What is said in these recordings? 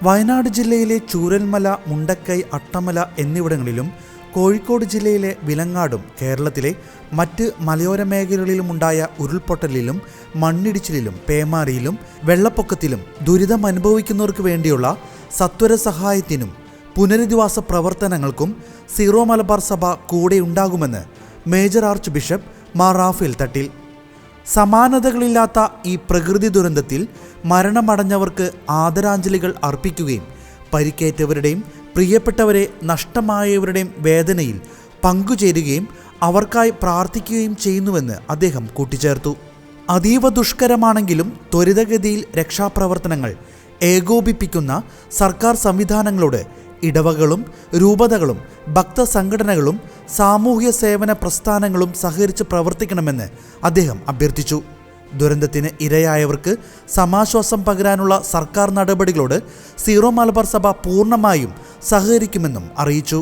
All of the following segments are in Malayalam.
വയനാട് ജില്ലയിലെ ചൂരൽമല, മുണ്ടക്കൈ, അട്ടമല എന്നിവിടങ്ങളിലും കോഴിക്കോട് ജില്ലയിലെ വിലങ്ങാടും കേരളത്തിലെ മറ്റ് മലയോര മേഖലകളിലുമുണ്ടായ ഉരുൾപൊട്ടലിലും മണ്ണിടിച്ചിലിലും പേമാരിയിലും വെള്ളപ്പൊക്കത്തിലും ദുരിതം അനുഭവിക്കുന്നവർക്ക് വേണ്ടിയുള്ള സത്വര സഹായത്തിനും പുനരധിവാസ പ്രവർത്തനങ്ങൾക്കും സീറോ മലബാർ സഭ കൂടെയുണ്ടാകുമെന്ന് major archbishop Mar Raphael Thattil. സമാനതകളില്ലാത്ത ഈ പ്രകൃതി ദുരന്തത്തിൽ മരണമടഞ്ഞവർക്ക് ആദരാഞ്ജലികൾ അർപ്പിക്കുകയും പരിക്കേറ്റവരുടെയും പ്രിയപ്പെട്ടവരെ നഷ്ടമായവരുടെയും വേദനയിൽ പങ്കുചേരുകയും അവർക്കായി പ്രാർത്ഥിക്കുകയും ചെയ്യുന്നുവെന്ന് അദ്ദേഹം കൂട്ടിച്ചേർത്തു. അതീവ ദുഷ്കരമാണെങ്കിലും ത്വരിതഗതിയിൽ രക്ഷാപ്രവർത്തനങ്ങൾ ഏകോപിപ്പിക്കുന്ന സർക്കാർ സംവിധാനങ്ങളോട് ഇടവകളും രൂപതകളും ഭക്തസംഘടനകളും സാമൂഹ്യ സേവന പ്രസ്ഥാനങ്ങളും സഹകരിച്ച് പ്രവർത്തിക്കണമെന്ന് അദ്ദേഹം അഭ്യർത്ഥിച്ചു. ദുരന്തത്തിന് ഇരയായവർക്ക് സമാശ്വാസം പകരാനുള്ള സർക്കാർ നടപടികളോട് സീറോ മലബാർ സഭ പൂർണ്ണമായും സഹകരിക്കുമെന്നും അറിയിച്ചു.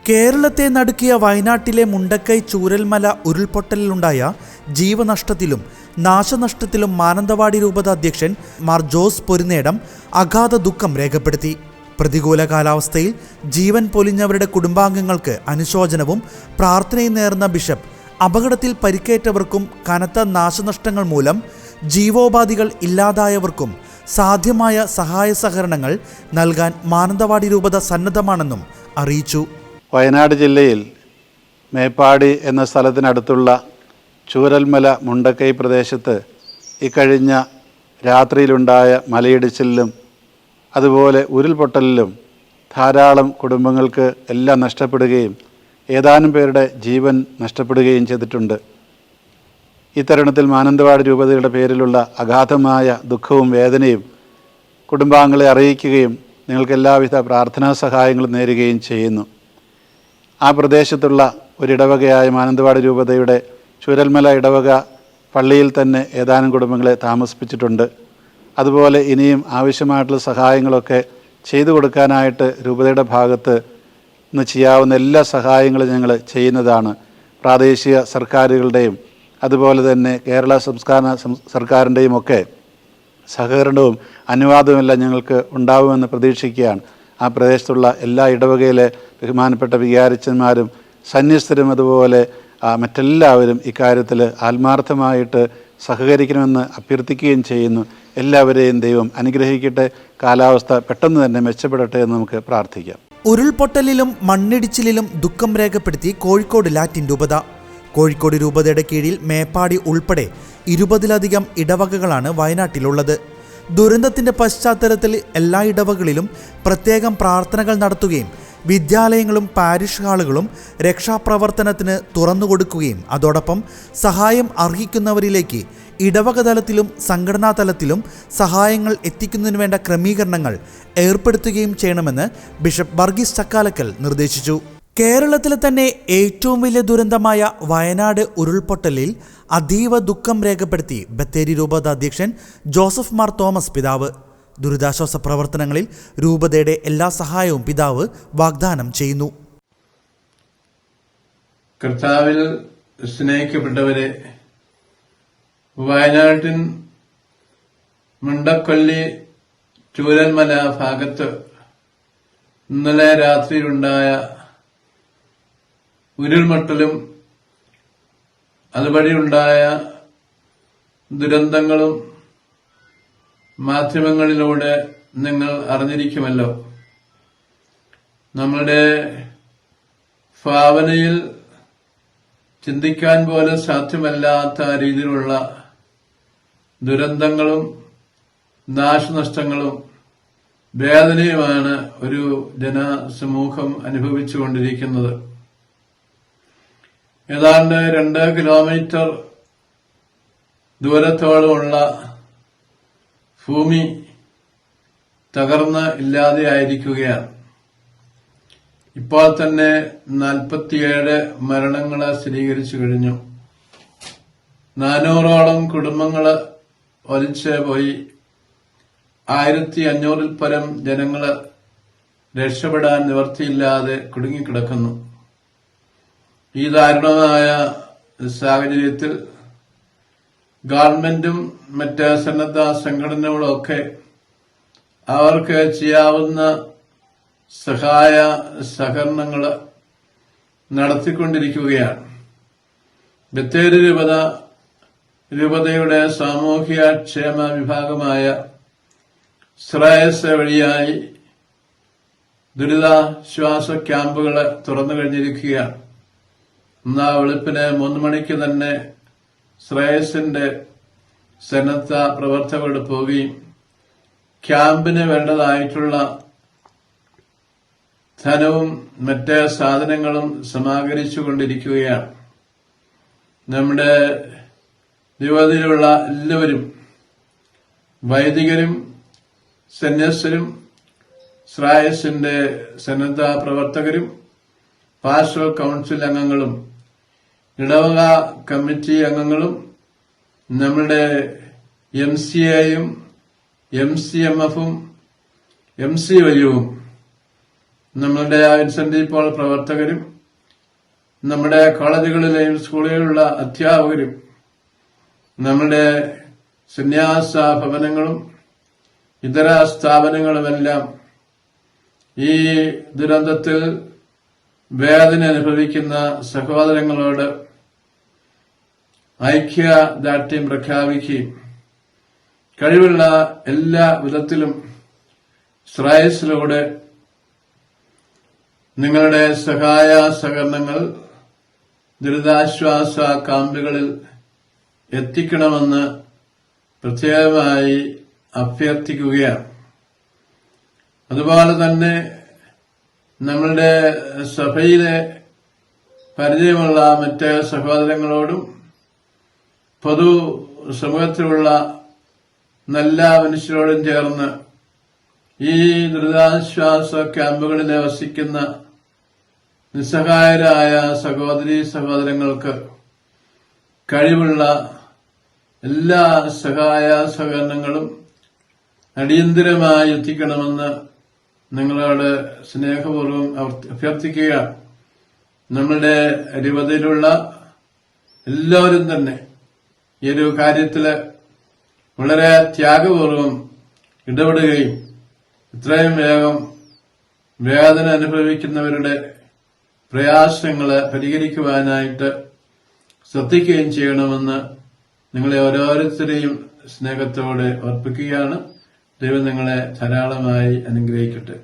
കേരളത്തെ നടുക്കിയ വയനാട്ടിലെ മുണ്ടക്കൈ ചൂരൽമല ഉരുൾപൊട്ടലിലുണ്ടായ ജീവനഷ്ടത്തിലും നാശനഷ്ടത്തിലും മാനന്തവാടി രൂപത അധ്യക്ഷൻ മാർ ജോസ് പൊരുന്നേടം അഗാധ ദുഃഖം രേഖപ്പെടുത്തി. പ്രതികൂല കാലാവസ്ഥയിൽ ജീവൻ പൊലിഞ്ഞവരുടെ കുടുംബാംഗങ്ങൾക്ക് അനുശോചനവും പ്രാർത്ഥനയും നേർന്ന ബിഷപ്പ് അപകടത്തിൽ പരിക്കേറ്റവർക്കും കനത്ത നാശനഷ്ടങ്ങൾ മൂലം ജീവോപാധികൾ ഇല്ലാതായവർക്കും സാധ്യമായ സഹായ സഹകരണങ്ങൾ നൽകാൻ മാനന്തവാടി രൂപത സന്നദ്ധമാണെന്നും അറിയിച്ചു. വയനാട് ജില്ലയിൽ മേപ്പാടി എന്ന സ്ഥലത്തിനടുത്തുള്ള ചൂരൽമല മുണ്ടക്കൈ പ്രദേശത്ത് ഇക്കഴിഞ്ഞ രാത്രിയിലുണ്ടായ മലയിടിച്ചിലിലും അതുപോലെ ഉരുൾപൊട്ടലിലും ധാരാളം കുടുംബങ്ങൾക്ക് എല്ലാം നഷ്ടപ്പെടുകയും ഏതാനും പേരുടെ ജീവൻ നഷ്ടപ്പെടുകയും ചെയ്തിട്ടുണ്ട്. ഇത്തരുണത്തിൽ മാനന്തവാടി രൂപതയുടെ പേരിലുള്ള അഗാധമായ ദുഃഖവും വേദനയും കുടുംബാംഗങ്ങളെ അറിയിക്കുകയും നിങ്ങൾക്ക് എല്ലാവിധ പ്രാർത്ഥനാ സഹായങ്ങളും നേരുകയും ചെയ്യുന്നു. ആ പ്രദേശത്തുള്ള ഒരിടവകയായ മാനന്തവാടി രൂപതയുടെ ചൂരൽമല ഇടവക പള്ളിയിൽ തന്നെ ഏതാനും കുടുംബങ്ങളെ താമസിപ്പിച്ചിട്ടുണ്ട്. അതുപോലെ ഇനിയും ആവശ്യമായിട്ടുള്ള സഹായങ്ങളൊക്കെ ചെയ്തു കൊടുക്കാനായിട്ട് രൂപതയുടെ ഭാഗത്ത് നിന്ന് ചെയ്യാവുന്ന എല്ലാ സഹായങ്ങളും ഞങ്ങൾ ചെയ്യുന്നതാണ്. പ്രാദേശിക സർക്കാരുകളുടെയും അതുപോലെ തന്നെ കേരള സംസ്ഥാന സർക്കാരിൻ്റെയും ഒക്കെ സഹകരണവും അനുവാദവുമെല്ലാം ഞങ്ങൾക്ക് ഉണ്ടാവുമെന്ന് പ്രതീക്ഷിക്കുകയാണ്. ആ പ്രദേശത്തുള്ള എല്ലാ ഇടവകയിലെ ബഹുമാനപ്പെട്ട വികാരിച്ചന്മാരും സന്യസ്തരും അതുപോലെ മറ്റെല്ലാവരും ഇക്കാര്യത്തിൽ ആത്മാർത്ഥമായിട്ട് സഹകരിക്കണമെന്ന് അഭ്യർത്ഥിക്കുകയും ചെയ്യുന്നു. എല്ലാവരെയും ദൈവം അനുഗ്രഹിക്കട്ടെ. കാലാവസ്ഥ പെട്ടെന്ന് തന്നെ മെച്ചപ്പെടട്ടെ എന്ന് നമുക്ക് പ്രാർത്ഥിക്കാം. ഉരുൾപൊട്ടലിലും മണ്ണിടിച്ചിലിലും ദുഃഖം രേഖപ്പെടുത്തി കോഴിക്കോട് ലാറ്റിൻ രൂപത. കോഴിക്കോട് രൂപതയുടെ കീഴിൽ മേപ്പാടി ഉൾപ്പെടെ 20ലധികം ഇടവകകളാണ് വയനാട്ടിലുള്ളത്. ദുരന്തത്തിന്റെ പശ്ചാത്തലത്തിൽ എല്ലാ ഇടവകളിലും പ്രത്യേകം പ്രാർത്ഥനകൾ നടത്തുകയും വിദ്യാലയങ്ങളും പാരിഷ് ഹാളുകളും രക്ഷാപ്രവർത്തനത്തിന് തുറന്നുകൊടുക്കുകയും അതോടൊപ്പം സഹായം അർഹിക്കുന്നവരിലേക്ക് ഇടവക തലത്തിലും സംഘടനാ തലത്തിലും സഹായങ്ങൾ എത്തിക്കുന്നതിന് വേണ്ട ക്രമീകരണങ്ങൾ ഏർപ്പെടുത്തുകയും ചെയ്യണമെന്ന് ബിഷപ്പ് വർഗീസ് ചക്കാലക്കൽ നിർദ്ദേശിച്ചു. കേരളത്തിലെ തന്നെ ഏറ്റവും വലിയ ദുരന്തമായ വയനാട് ഉരുൾപൊട്ടലിൽ അതീവ ദുഃഖം രേഖപ്പെടുത്തി ബത്തേരി രൂപത അധ്യക്ഷൻ ജോസഫ് മാർ തോമസ് പിതാവ്. ദുരിതാശ്വാസ പ്രവർത്തനങ്ങളിൽ രൂപതയുടെ എല്ലാ സഹായവും പിതാവ് വാഗ്ദാനം ചെയ്യുന്നു. കർത്താവിൽ സ്നേഹിക്കപ്പെട്ടവരെ, വയനാട്ടിൻ മുണ്ടക്കൊല്ലി ചൂരൽമല ഭാഗത്ത് ഇന്നലെ രാത്രിയിലുണ്ടായ ഉരുൾപൊട്ടലും അതുവഴിയുണ്ടായ ദുരന്തങ്ങളും മാധ്യമങ്ങളിലൂടെ നിങ്ങൾ അറിഞ്ഞിരിക്കുമല്ലോ. നമ്മളുടെ ഭാവനയിൽ ചിന്തിക്കാൻ പോലും സാധ്യമല്ലാത്ത രീതിയിലുള്ള ദുരന്തങ്ങളും നാശനഷ്ടങ്ങളും വേദനയുമാണ് ഒരു ജനസമൂഹം അനുഭവിച്ചുകൊണ്ടിരിക്കുന്നത്. ഏതാണ്ട് 2 കിലോമീറ്റർ ദൂരത്തോളമുള്ള ഭൂമി തകർന്ന് ഇല്ലാതെയായിരിക്കുകയാണ്. ഇപ്പോൾ തന്നെ 47 മരണങ്ങൾ സ്ഥിരീകരിച്ചു കഴിഞ്ഞു. 400ഓളം കുടുംബങ്ങൾ ഒലിച്ച് പോയി. 1500-ൽ പരം ജനങ്ങൾ രക്ഷപ്പെടാൻ നിവൃത്തിയില്ലാതെ കുടുങ്ങിക്കിടക്കുന്നു. ഈ ദാരുണമായ സാഹചര്യത്തിൽ ഗവൺമെന്റും മറ്റ് സന്നദ്ധ സംഘടനകളും ഒക്കെ അവർക്ക് ചെയ്യാവുന്ന സഹായ സഹകരണങ്ങൾ നടത്തിക്കൊണ്ടിരിക്കുകയാണ്. ബത്തേരി രൂപതയുടെ സാമൂഹ്യ ക്ഷേമ വിഭാഗമായ ശ്രേയസ് വഴിയായി ദുരിതാശ്വാസ ക്യാമ്പുകൾ തുറന്നു കഴിഞ്ഞിരിക്കുകയാണ്. ഇന്ന് വെളുപ്പിന് 3 മണിക്ക് തന്നെ ശ്രേയസിന്റെ സന്നദ്ധ പ്രവർത്തകരോട് പോവുകയും ക്യാമ്പിന് വേണ്ടതായിട്ടുള്ള ധനവും മറ്റ് സാധനങ്ങളും സമാഹരിച്ചുകൊണ്ടിരിക്കുകയാണ്. നമ്മുടെ യുവതിയിലുള്ള എല്ലാവരും വൈദികരും സന്യസ്തരും ശ്രേയസിന്റെ സന്നദ്ധ പ്രവർത്തകരും പാസ്റ്ററൽ കൌൺസിൽ അംഗങ്ങളും ഇടവക കമ്മിറ്റി അംഗങ്ങളും നമ്മുടെ MCAയും MCMFും MCYയും നമ്മുടെ വിൻസെന്റ് പോൾ പ്രവർത്തകരും നമ്മുടെ കോളേജുകളിലെയും സ്കൂളുകളിലുള്ള അധ്യാപകരും നമ്മുടെ സന്യാസ ഭവനങ്ങളും ഇതര സ്ഥാപനങ്ങളുമെല്ലാം ഈ ദുരന്തത്തിൽ വേദന അനുഭവിക്കുന്ന സഹോദരങ്ങളോട് ഐക്യദാർഢ്യം പ്രഖ്യാപിക്കുകയും കഴിവുള്ള എല്ലാ വിധത്തിലും ശ്രേയസിലൂടെ നിങ്ങളുടെ സഹായ സഹകരണങ്ങൾ ദുരിതാശ്വാസ ക്യാമ്പുകളിൽ എത്തിക്കണമെന്ന് പ്രത്യേകമായി അഭ്യർത്ഥിക്കുകയാണ്. അതുപോലെ തന്നെ നമ്മളുടെ സഭയിലെ പരിചയമുള്ള മറ്റ് സഹോദരങ്ങളോടും പൊതു സമൂഹത്തിലുള്ള നല്ല മനുഷ്യരോടും ചേർന്ന് ഈ ദുരിതാശ്വാസ ക്യാമ്പുകളിൽ വസിക്കുന്ന നിസ്സഹായരായ സഹോദരങ്ങൾക്ക് കഴിവുള്ള എല്ലാ സഹായ സഹകരണങ്ങളും അടിയന്തരമായി എത്തിക്കണമെന്ന് നിങ്ങളോട് സ്നേഹപൂർവ്വം അഭ്യർത്ഥിക്കുകയാണ്. നമ്മളുടെ രൂപതയിലുള്ള എല്ലാവരും തന്നെ ഈ ഒരു കാര്യത്തില് വളരെ ത്യാഗപൂർവ്വം ഇടപെടുകയും ഇത്രയും വേഗം വേദന അനുഭവിക്കുന്നവരുടെ പ്രയാസങ്ങളെ പരിഹരിക്കുവാനായിട്ട് ശ്രദ്ധിക്കുകയും ചെയ്യണമെന്ന് നിങ്ങളെ ഓരോരുത്തരെയും സ്നേഹത്തോടെ ഓർപ്പിക്കുകയാണ്. ദൈവം നിങ്ങളെ ധാരാളമായി അനുഗ്രഹിക്കട്ടെ.